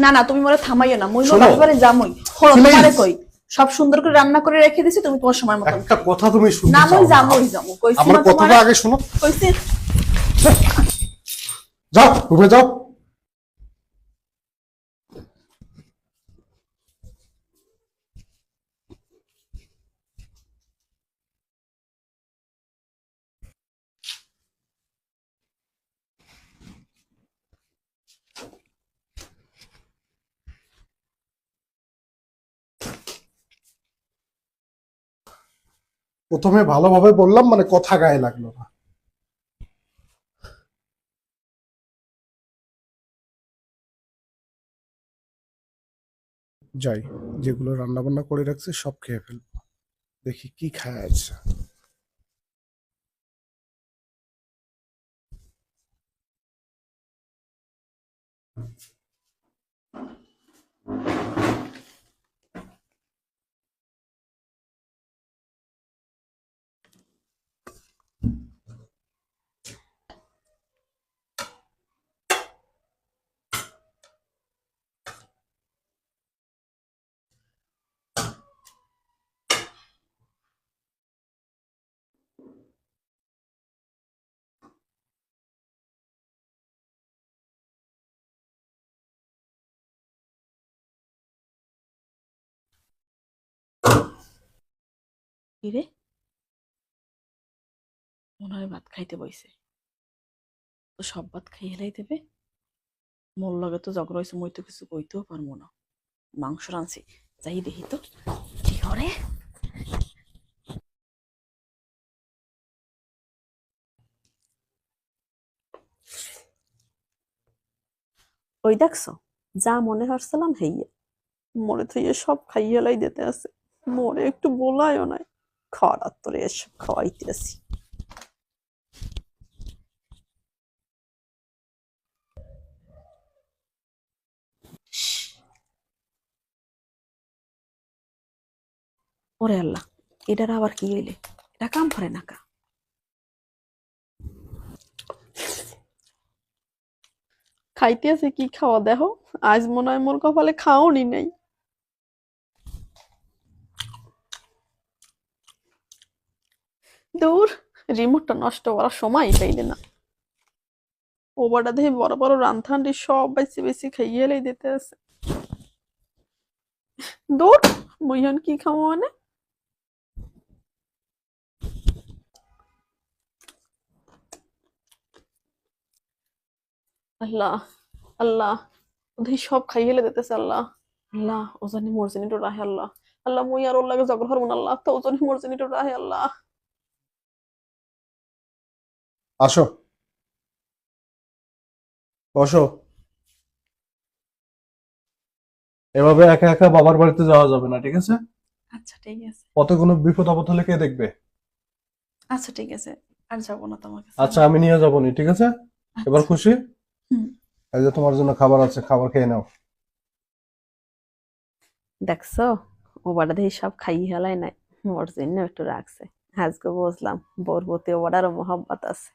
না না, তুমি মোরে থামাইও না, মুই মোর শোনো। বাপের বাড়ি যামই। হলো Please। তোমারে কই, সব সুন্দর করে রান্না করে রেখে দিছি, তুমি তোমার সময় মতন একটা কথা তুমি শুনতে না, চাও মই না? যামই কইছি আমার না কথাটা তোমারে, আগে শোনো। কইছি। যাও রুমে যাও। প্রথমে ভালোভাবে বললাম, মানে কথা গায়ে লাগলো না। যাই, যেগুলো রান্না বান্না করে রাখছে সব খেয়ে ফেলবো। দেখি কি খায় আছে। কি রে, মনে হয় ভাত খাইতে বইছে, তো সব ভাত খাই হেলাই দেবে। মোর লগে তো ঝগড়া হয়েছে, মই তো কিছু কইতেও পারবো না। মাংস রাঁধছি, যাই দেখি তো কি করে। ওই দেখছো, যা মনে হচ্ছিলাম হেইয়া, মনে তো সব খাইয়ালাই দিতে আছে, মরে একটু বলায়ও নাই, খাওয়ার তোরে এসব খাওয়াইতে আসি। ওরে আল্লাহ, এটার আবার কি হইলে, এটা কাম করে না কা। খাইতে আছে কি খাওয়া দেখো, আজ মনে হয় মোর কপালে খাওনি নাই। দূর, রিমোটটা নষ্ট করার সময় পাইলে না। ওবারটা দেখে বড় বড় রান্ধান্ডি সব বেশি বেশি খাইয়ে লাই দিতে আছে। দূর, মুইহন কি খাবো মানে। আল্লাহ আল্লাহ, ওদের সব খাইয়ে লাই দিতেছে। আল্লাহ আল্লাহ, ওজানি মর্জিনি তো রাহে আল্লাহ। আল্লাহ মুই আর ওর লাগে জগর হরমুন আল্লাহ, তো ওজনি মর্জিনি তো রাহে আল্লাহ। আসো, বসো। এভাবে একা একা বাবার বাড়িতে যাওয়া যাবে না, ঠিক আছে? আচ্ছা ঠিক আছে। পথে কোনো বিপদ আপদ হলে কে দেখবে? আচ্ছা ঠিক আছে, আর যাবো না তোমার কাছে আচ্ছা, আমি। আমি নিয়ে যাবো নি, ঠিক আছে? এবার আচ্ছা। খুশি? হুম। এই যে তোমার জন্য খাবার আছে, খাবার খেয়ে নাও। দেখছো, ও বাড়া দিয়ে সব খাই হেলাই নাই, মোর জন্য একটু রাখছে। আজকে বুঝলাম বোর প্রতি ওর আরো মহব্বত আছে।